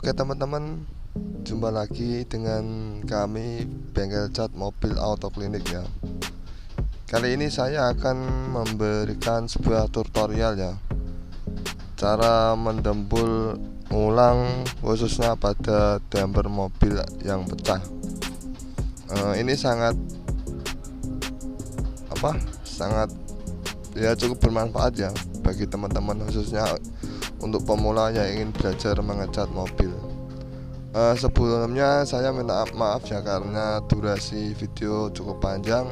Oke teman-teman, jumpa lagi dengan kami Bengkel Cat Mobil Auto Klinik ya. Kali ini saya akan memberikan sebuah tutorial ya, cara mendembul ulang khususnya pada damper mobil yang pecah. Ini sangat ya cukup bermanfaat ya bagi teman-teman, khususnya untuk pemula yang ingin belajar mengecat mobil. Sebelumnya saya minta maaf ya karena durasi video cukup panjang,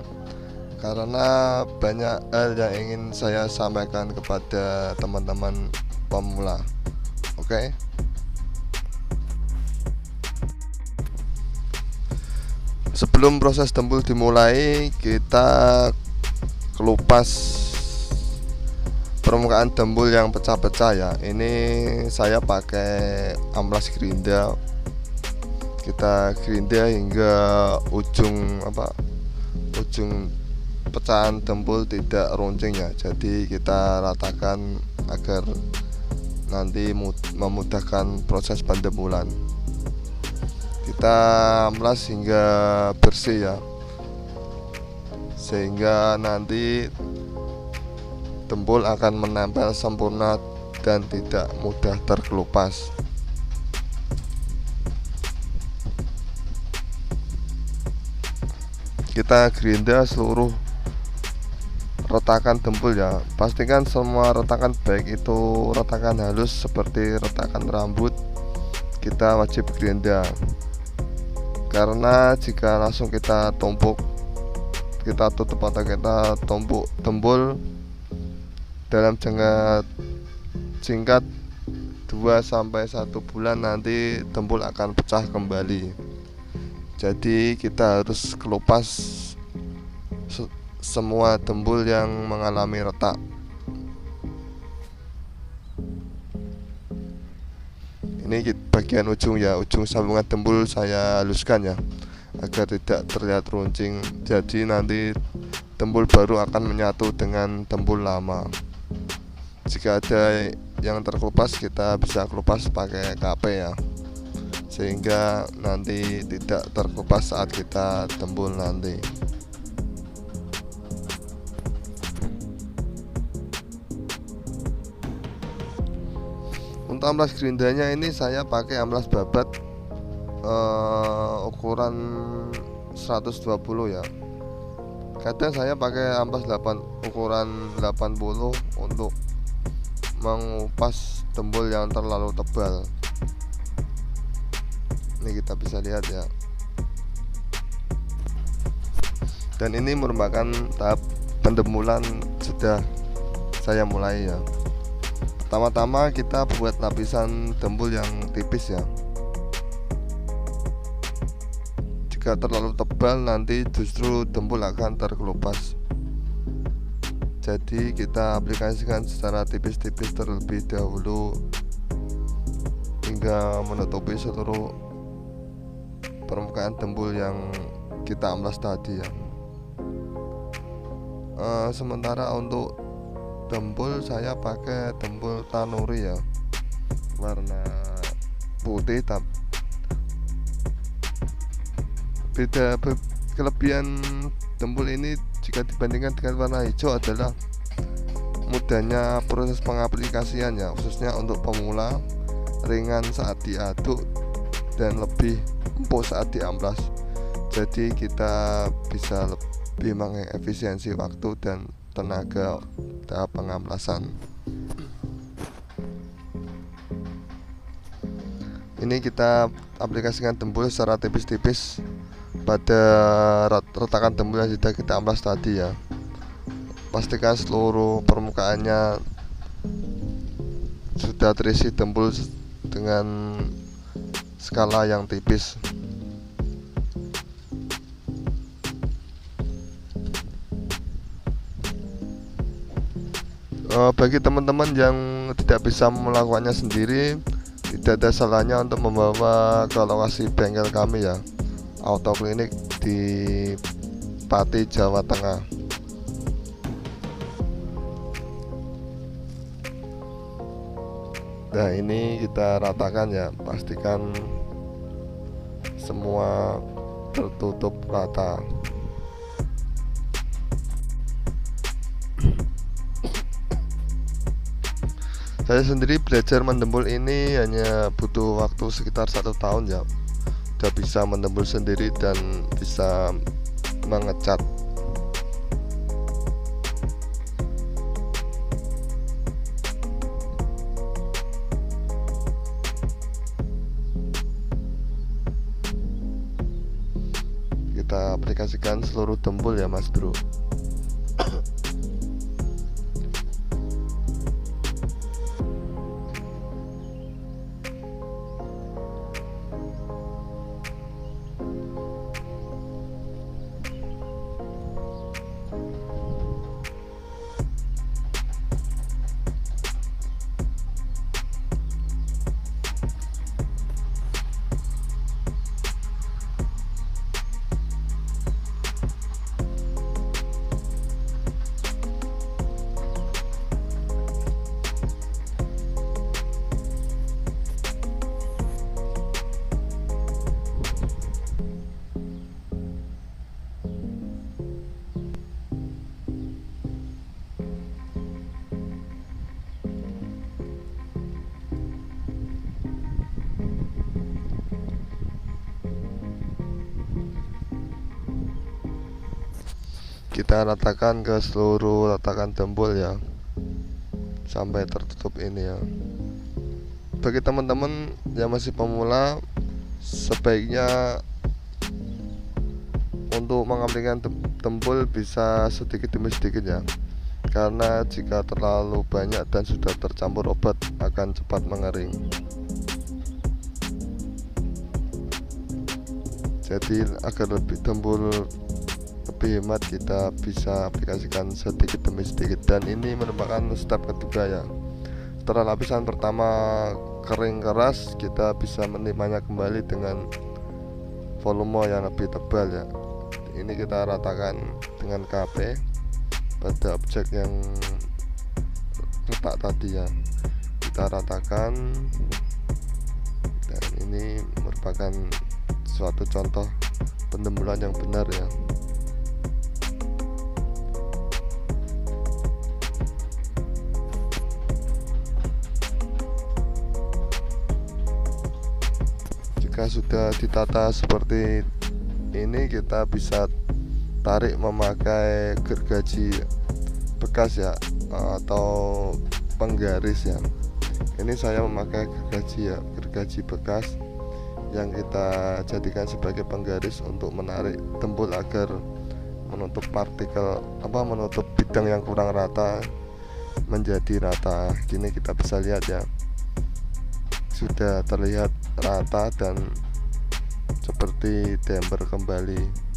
karena banyak hal yang ingin saya sampaikan kepada teman-teman pemula. Oke. Sebelum proses dembul dimulai, kita kelupas permukaan dembul yang pecah-pecah ya. Ini saya pakai amplas gerinda. Kita gerinda hingga ujung pecahan dembul tidak runcing ya. Jadi kita ratakan agar nanti memudahkan proses pendembulan. Kita amplas hingga bersih ya, sehingga nanti dembul akan menempel sempurna dan tidak mudah terkelupas. Kita gerinda seluruh retakan dembul ya. Pastikan semua retakan, baik itu retakan halus seperti retakan rambut, kita wajib gerinda. Karena jika langsung kita tumpuk, kita tutup atau kita tumpuk dembul dalam jangka singkat 2-1 bulan, nanti dembul akan pecah kembali. Jadi kita harus kelupas semua dembul yang mengalami retak. Ini bagian ujung ya, ujung sambungan dembul saya haluskan ya, agar tidak terlihat runcing. Jadi nanti dembul baru akan menyatu dengan dembul lama. Jika ada yang terkelupas, kita bisa kelupas pakai KP ya, sehingga nanti tidak terkelupas saat kita dembul nanti. Untuk amplas gerindanya ini saya pakai amplas babat ukuran 120 ya. Kadang saya pakai amplas ukuran 80 untuk mengupas dembul yang terlalu tebal. Ini kita bisa lihat ya. Dan ini merupakan tahap pendembulan sudah saya mulai ya. Pertama-tama kita buat lapisan dembul yang tipis ya. Jika terlalu tebal, nanti justru dembul akan terkelupas. Jadi kita aplikasikan secara tipis-tipis terlebih dahulu hingga menutupi seluruh permukaan dembul yang kita amplas tadi ya. Sementara untuk dembul saya pakai dembul tanuri ya, warna putih. Beda kelebihan dembul ini jika dibandingkan dengan warna hijau adalah mudahnya proses pengaplikasian ya, khususnya untuk pemula, ringan saat diaduk dan lebih empuk saat diamplas. Jadi kita bisa lebih mengefisiensi waktu dan tenaga tahap pengamplasan. Ini kita aplikasikan dembul secara tipis-tipis pada retakan dembul yang sudah kita amplas tadi ya. Pastikan seluruh permukaannya sudah terisi dembul dengan skala yang tipis. Bagi teman-teman yang tidak bisa melakukannya sendiri, tidak ada salahnya untuk membawa ke lokasi bengkel kami ya, Auto Klinik di Pati, Jawa Tengah. Nah ini kita ratakan ya, pastikan semua tertutup rata. Saya sendiri belajar mendembul ini hanya butuh waktu sekitar 1 tahun ya, udah bisa mendembul sendiri dan bisa mengecat. Kita aplikasikan seluruh dembul ya Mas Bro. Kita ratakan ke seluruh ratakan dembul ya, sampai tertutup ini ya. Bagi teman-teman yang masih pemula, sebaiknya untuk mengaplikasikan dembul bisa sedikit demi sedikit ya, karena jika terlalu banyak dan sudah tercampur obat akan cepat mengering. Jadi agar lebih dembul lebih hemat, kita bisa aplikasikan sedikit demi sedikit, dan ini merupakan step ketiga ya. Setelah lapisan pertama kering keras, kita bisa menimanya kembali dengan volume yang lebih tebal ya. Ini kita ratakan dengan KP pada objek yang retak tadi ya, kita ratakan, dan ini merupakan suatu contoh pendembulan yang benar ya. Jika sudah ditata seperti ini, kita bisa tarik memakai gergaji bekas ya, atau penggaris ya. Ini saya memakai gergaji bekas yang kita jadikan sebagai penggaris untuk menarik dembul agar menutup menutup bidang yang kurang rata menjadi rata. Gini kita bisa lihat ya, sudah terlihat rata dan seperti damper kembali.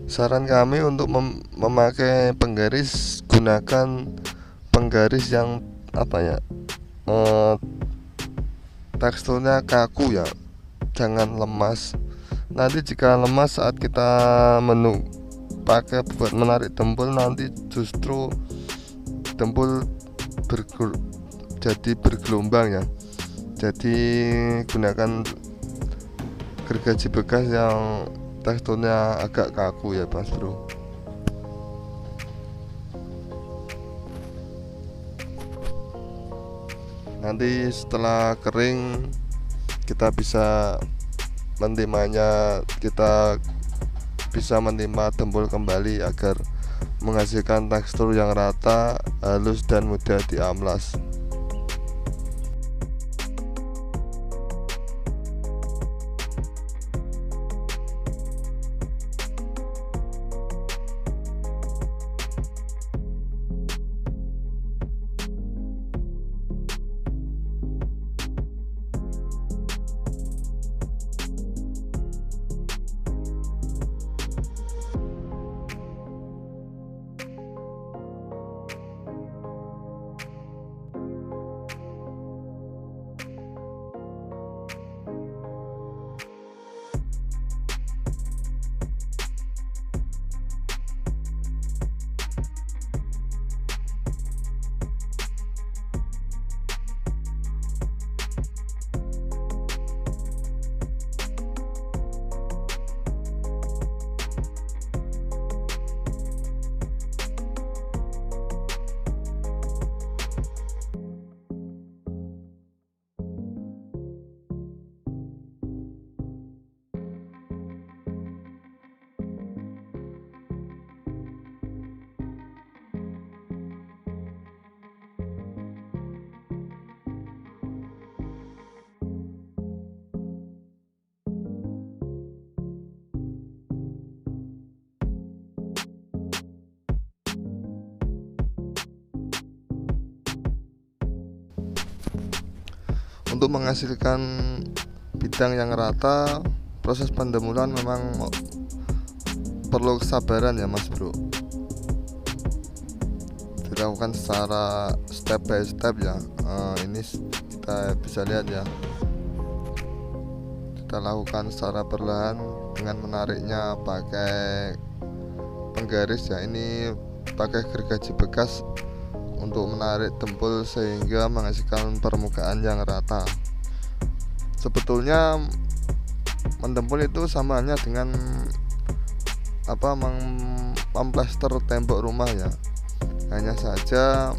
Saran kami untuk memakai penggaris, gunakan penggaris yang teksturnya kaku ya, jangan lemas. Nanti jika lemas saat kita pakai buat menarik dembul, nanti justru dembul jadi bergelombang ya. Jadi gunakan gergaji bekas yang teksturnya agak kaku ya Mas Bro. Nanti setelah kering kita bisa mentimanya, kita bisa mentimpa dembul kembali agar menghasilkan tekstur yang rata, halus dan mudah diamplas. untuk menghasilkan bidang yang rata, proses pendemulan memang perlu kesabaran ya Mas Bro. Dilakukan secara step by step ya. Ini kita bisa lihat ya, kita lakukan secara perlahan dengan menariknya pakai penggaris ya. Ini pakai gergaji bekas untuk menarik dempul sehingga menghasilkan permukaan yang rata. Sebetulnya mendempul itu sama halnya dengan memplester tembok rumah ya. Hanya saja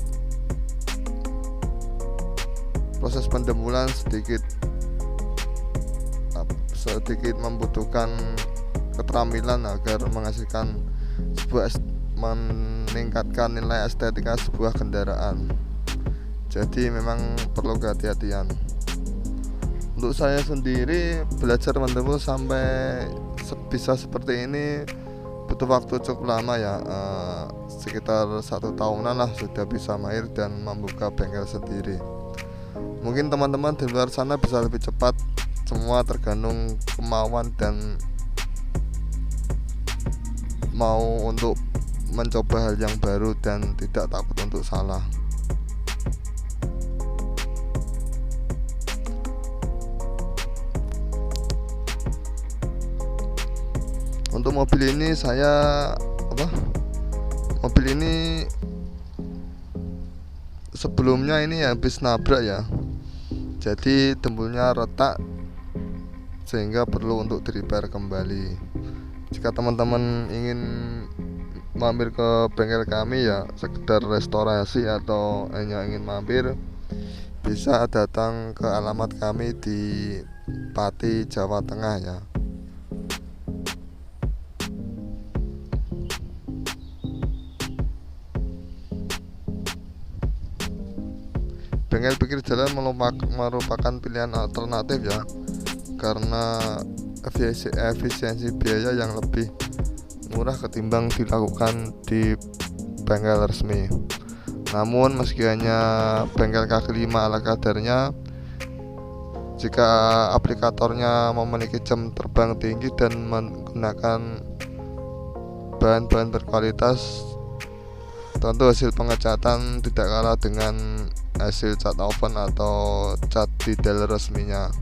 proses pendempulan sedikit membutuhkan keterampilan agar menghasilkan meningkatkan nilai estetika sebuah kendaraan. Jadi memang perlu kehati-hatian. Untuk saya sendiri belajar mendempul sampai bisa seperti ini butuh waktu cukup lama ya, sekitar 1 tahunan lah sudah bisa mahir dan membuka bengkel sendiri. Mungkin teman-teman di luar sana bisa lebih cepat, semua tergantung kemauan dan mau untuk mencoba hal yang baru dan tidak takut untuk salah. Untuk mobil ini sebelumnya ini habis nabrak ya, jadi dempulnya retak sehingga perlu untuk di-repair kembali. Jika teman-teman ingin mampir ke bengkel kami ya, sekedar restorasi atau hanya ingin mampir, bisa datang ke alamat kami di Pati, Jawa Tengah ya. Bengkel pinggir jalan merupakan pilihan alternatif ya, karena efisiensi biaya yang lebih murah ketimbang dilakukan di bengkel resmi. Namun meski hanya bengkel kaki 5 ala kadarnya, jika aplikatornya memiliki jam terbang tinggi dan menggunakan bahan-bahan berkualitas, tentu hasil pengecatan tidak kalah dengan hasil cat oven atau cat detail resminya.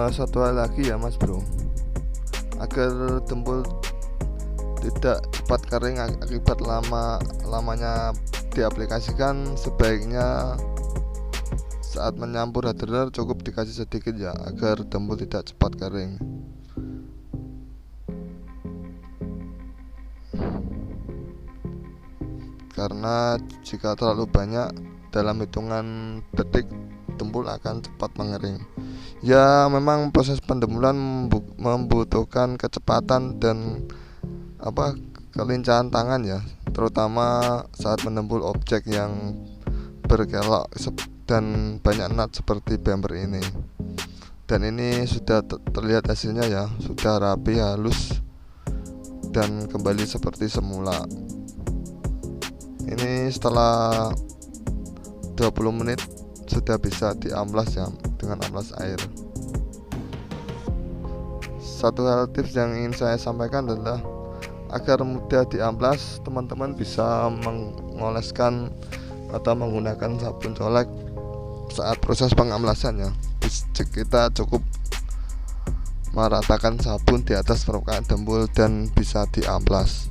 Satu hal lagi ya Mas Bro, agar dempul tidak cepat kering akibat lamanya diaplikasikan, sebaiknya saat menyampur hardener cukup dikasih sedikit ya, agar dempul tidak cepat kering. Karena jika terlalu banyak, dalam hitungan detik dempul akan cepat mengering. Ya memang proses pendembulan membutuhkan kecepatan dan kelincahan tangan ya, terutama saat menembul objek yang berkelok dan banyak nut seperti bumper ini. Dan ini sudah terlihat hasilnya ya, sudah rapi, halus, dan kembali seperti semula. Ini setelah 20 menit sudah bisa diamplas ya dengan amplas air. Satu hal tips yang ingin saya sampaikan adalah agar mudah diamplas, teman-teman bisa mengoleskan atau menggunakan sabun colek saat proses pengamplasannya. Kita cukup meratakan sabun di atas permukaan dempul dan bisa diamplas.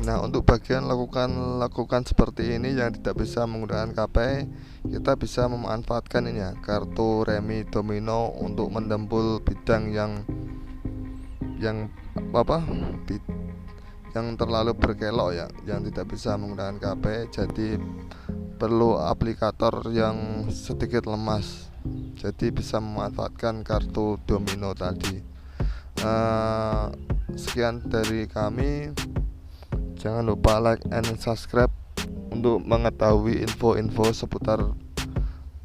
Nah, untuk bagian lakukan seperti ini yang tidak bisa menggunakan KP, kita bisa memanfaatkan ini ya, kartu remi domino untuk mendempul bidang yang terlalu berkelok ya, yang tidak bisa menggunakan KP. Jadi perlu aplikator yang sedikit lemas, jadi bisa memanfaatkan kartu domino tadi. Sekian dari kami. Jangan lupa like and subscribe untuk mengetahui info-info seputar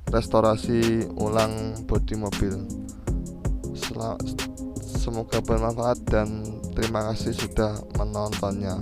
restorasi ulang bodi mobil. Semoga bermanfaat dan terima kasih sudah menontonnya.